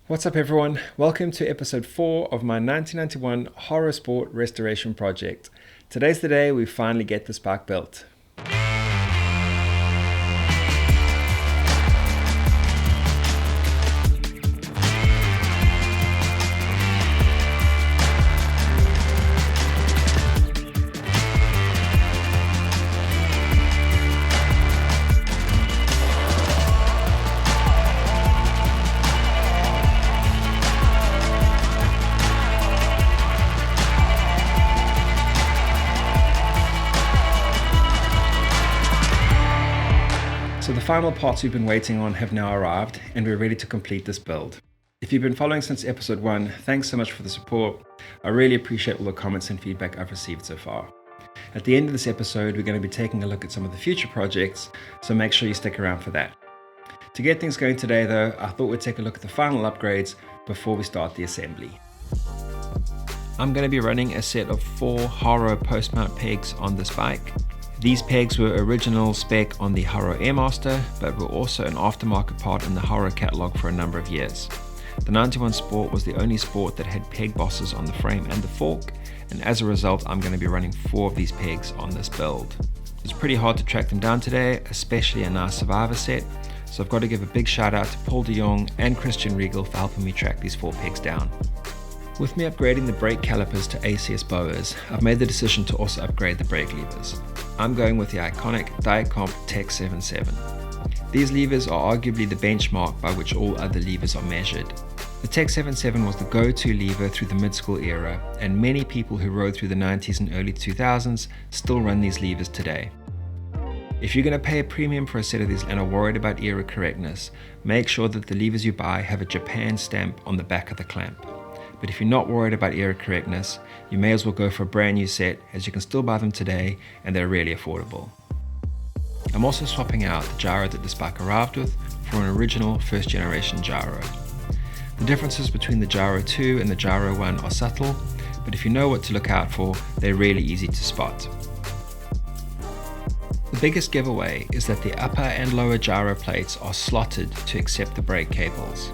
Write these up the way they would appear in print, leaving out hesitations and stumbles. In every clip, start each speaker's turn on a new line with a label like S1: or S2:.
S1: What's up everyone? Welcome to episode 4 of my 1991 Haro Sport restoration project. Today's the day we finally get this bike built. So the final parts we've been waiting on have now arrived and we're ready to complete this build. If you've been following since episode 1, thanks so much for the support. I really appreciate all the comments and feedback I've received so far. At the end of this episode, we're going to be taking a look at some of the future projects, so make sure you stick around for that. To get things going today though, I thought we'd take a look at the final upgrades before we start the assembly. I'm going to be running a set of 4 Haro post mount pegs on this bike. These pegs were original spec on the Haro Airmaster, but were also an aftermarket part in the Haro catalog for a number of years. The 91 Sport was the only Sport that had peg bosses on the frame and the fork, and as a result I'm going to be running 4 of these pegs on this build. It's pretty hard to track them down today, especially a nice Survivor set, so I've got to give a big shout out to Paul de Jong and Christian Riegel for helping me track these 4 pegs down. With me upgrading the brake calipers to ACS boas, I've made the decision to also upgrade the brake levers. I'm going with the iconic Compe Tech 77. These levers are arguably the benchmark by which all other levers are measured. The Tech 77 was the go-to lever through the mid-school era, and many people who rode through the 90s and early 2000s still run these levers today. If you're going to pay a premium for a set of these and are worried about era correctness, make sure that the levers you buy have a Japan stamp on the back of the clamp. But if you're not worried about era correctness, you may as well go for a brand new set, as you can still buy them today and they're really affordable. I'm also swapping out the gyro that this bike arrived with for an original first generation gyro. The differences between the Gyro 2 and the Gyro 1 are subtle, but if you know what to look out for, they're really easy to spot. The biggest giveaway is that the upper and lower gyro plates are slotted to accept the brake cables.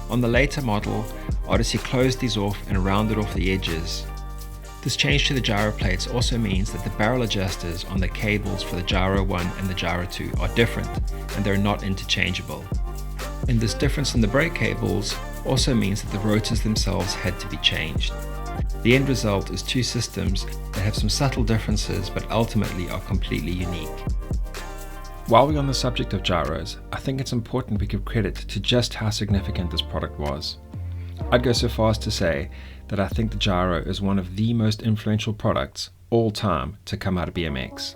S1: On the later model, Odyssey closed these off and rounded off the edges. This change to the gyro plates also means that the barrel adjusters on the cables for the Gyro 1 and the Gyro 2 are different, and they're not interchangeable. And this difference in the brake cables also means that the rotors themselves had to be changed. The end result is 2 systems that have some subtle differences but ultimately are completely unique. While we're on the subject of gyros, I think it's important we give credit to just how significant this product was. I'd go so far as to say that I think the gyro is one of the most influential products all time to come out of BMX.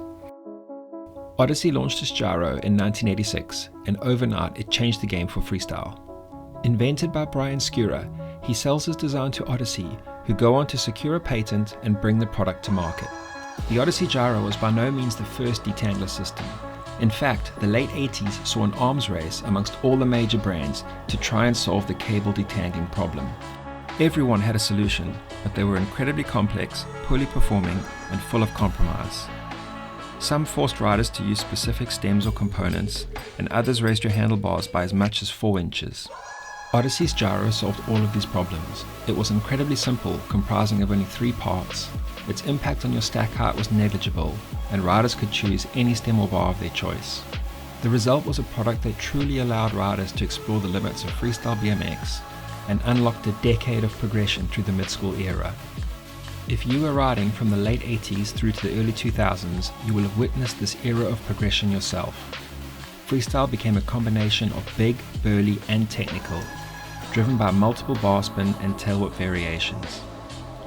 S1: Odyssey launched its gyro in 1986, and overnight it changed the game for freestyle. Invented by Brian Skura, he sells his design to Odyssey, who go on to secure a patent and bring the product to market. The Odyssey gyro was by no means the first detangler system. In fact, the late 80s saw an arms race amongst all the major brands to try and solve the cable detangling problem. Everyone had a solution, but they were incredibly complex, poorly performing, and full of compromise. Some forced riders to use specific stems or components, and others raised your handlebars by as much as 4 inches. Odyssey's gyro solved all of these problems. It was incredibly simple, comprising of only 3 parts. Its impact on your stack height was negligible, and riders could choose any stem or bar of their choice. The result was a product that truly allowed riders to explore the limits of freestyle BMX and unlocked a decade of progression through the mid-school era. If you were riding from the late 80s through to the early 2000s, you will have witnessed this era of progression yourself. Freestyle became a combination of big, burly, and technical, driven by multiple bar spin and tail whip variations.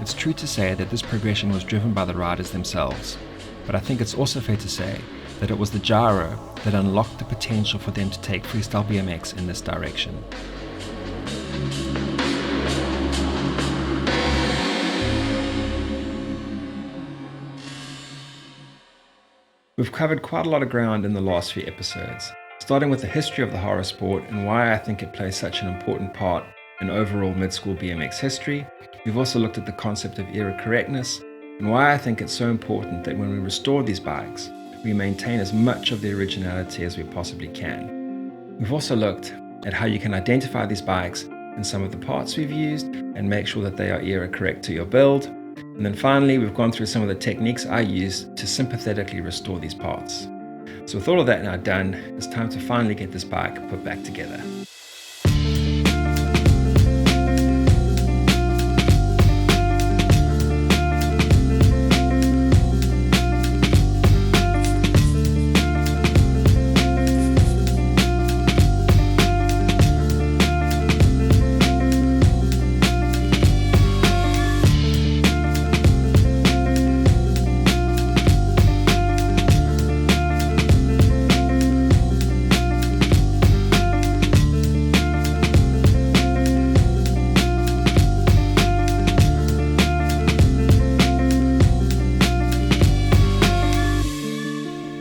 S1: It's true to say that this progression was driven by the riders themselves, but I think it's also fair to say that it was the gyro that unlocked the potential for them to take freestyle BMX in this direction. We've covered quite a lot of ground in the last few episodes, starting with the history of the Haro Sport and why I think it plays such an important part in overall mid-school BMX history. We've also looked at the concept of era correctness and why I think it's so important that when we restore these bikes, we maintain as much of the originality as we possibly can. We've also looked at how you can identify these bikes in some of the parts we've used and make sure that they are era correct to your build. And then finally, we've gone through some of the techniques I use to sympathetically restore these parts. So with all of that now done, it's time to finally get this bike put back together.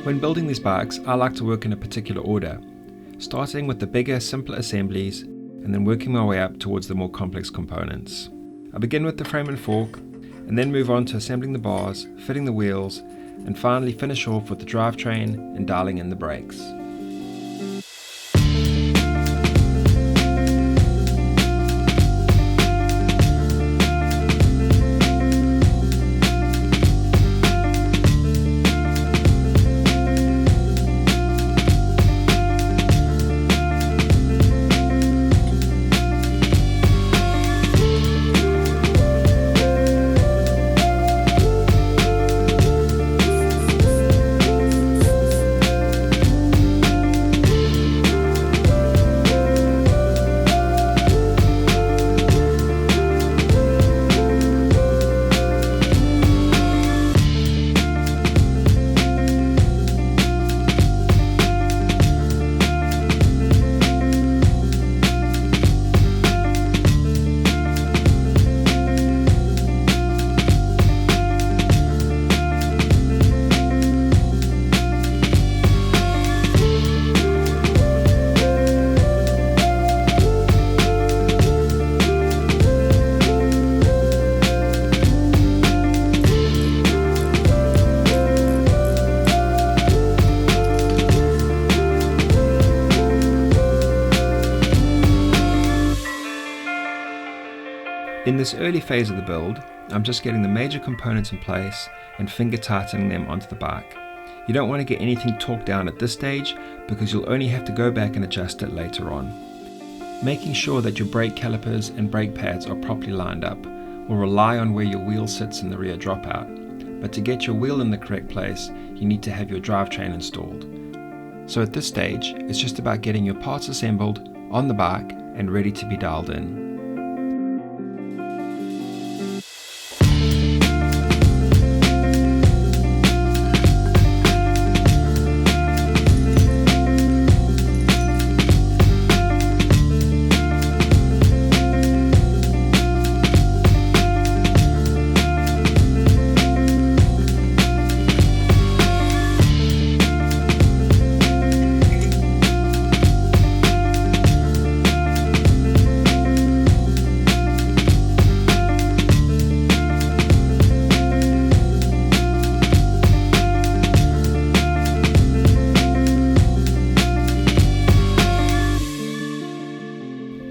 S1: When building these bikes, I like to work in a particular order, starting with the bigger, simpler assemblies and then working my way up towards the more complex components. I begin with the frame and fork and then move on to assembling the bars, fitting the wheels, and finally finish off with the drivetrain and dialing in the brakes. In this early phase of the build, I'm just getting the major components in place and finger tightening them onto the bike. You don't want to get anything torqued down at this stage because you'll only have to go back and adjust it later on. Making sure that your brake calipers and brake pads are properly lined up will rely on where your wheel sits in the rear dropout, but to get your wheel in the correct place, you need to have your drivetrain installed. So at this stage, it's just about getting your parts assembled on the bike and ready to be dialed in.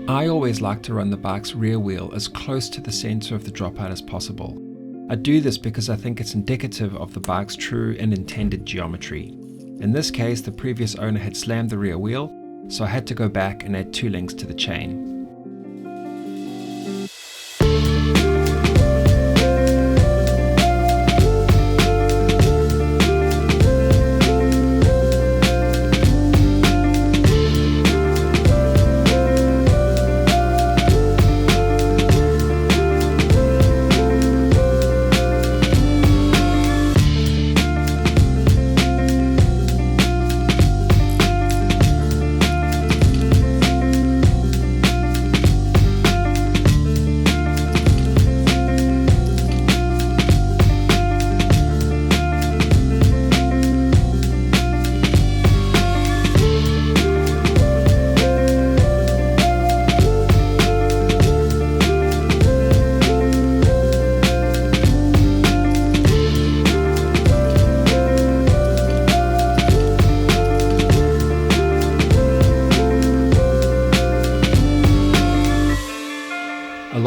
S1: I always like to run the bike's rear wheel as close to the center of the dropout as possible. I do this because I think it's indicative of the bike's true and intended geometry. In this case, the previous owner had slammed the rear wheel, so I had to go back and add 2 links to the chain.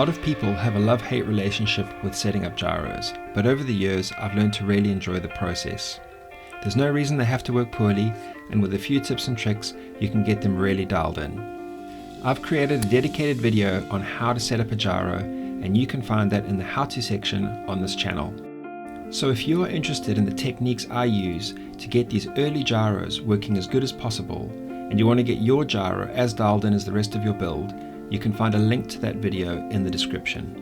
S1: lot of people have a love-hate relationship with setting up gyros, but over the years I've learned to really enjoy the process. There's no reason they have to work poorly, and with a few tips and tricks you can get them really dialed in. I've created a dedicated video on how to set up a gyro, and you can find that in the how-to section on this channel. So if you are interested in the techniques I use to get these early gyros working as good as possible, and you want to get your gyro as dialed in as the rest of your build, you can find a link to that video in the description.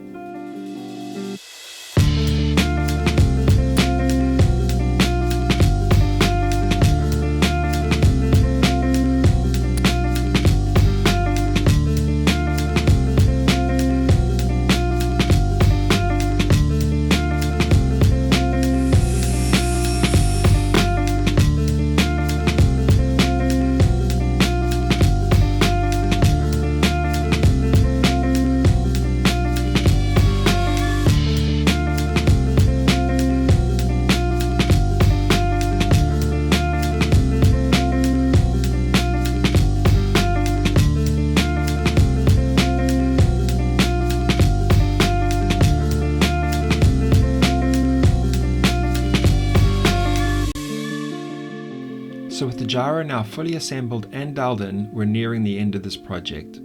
S1: So with the gyro now fully assembled and dialed in, we're nearing the end of this project.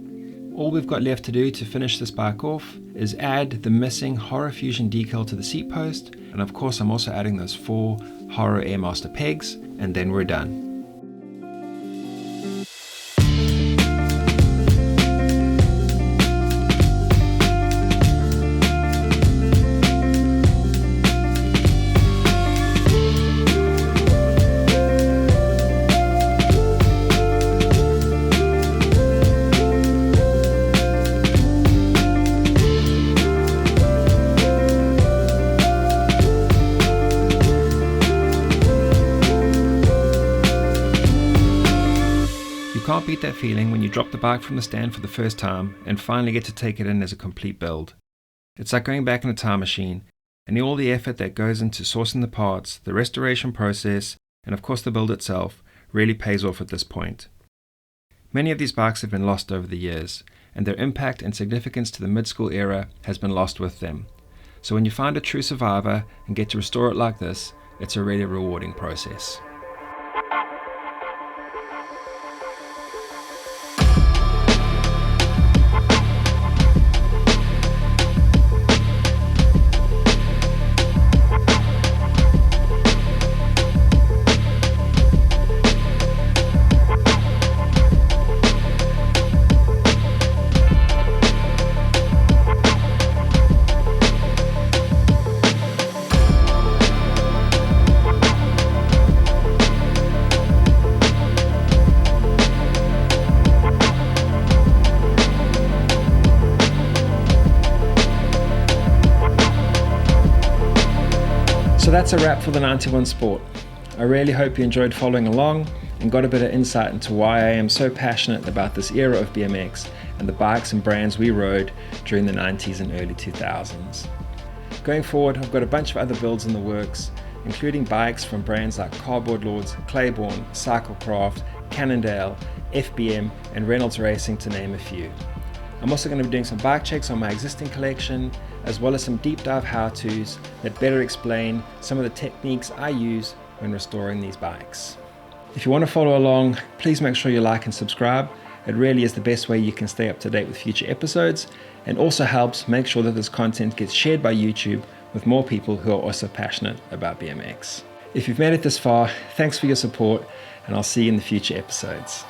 S1: All we've got left to do to finish this bike off is add the missing Haro Fusion decal to the seat post, and of course I'm also adding those 4 Haro Airmaster pegs, and then we're done. You can't beat that feeling when you drop the bike from the stand for the first time and finally get to take it in as a complete build. It's like going back in a time machine, and all the effort that goes into sourcing the parts, the restoration process, and of course the build itself really pays off at this point. Many of these bikes have been lost over the years, and their impact and significance to the mid-school era has been lost with them. So when you find a true survivor and get to restore it like this, it's a really rewarding process. So that's a wrap for the 91 Sport. I really hope you enjoyed following along and got a bit of insight into why I am so passionate about this era of BMX and the bikes and brands we rode during the 90s and early 2000s. Going forward, I've got a bunch of other builds in the works, including bikes from brands like Cardboard Lords, Claiborne, Cyclecraft, Cannondale, FBM and Reynolds Racing, to name a few. I'm also going to be doing some bike checks on my existing collection, as well as some deep dive how-tos that better explain some of the techniques I use when restoring these bikes. If you want to follow along, please make sure you like and subscribe. It really is the best way you can stay up to date with future episodes, and also helps make sure that this content gets shared by YouTube with more people who are also passionate about BMX. If you've made it this far, thanks for your support, and I'll see you in the future episodes.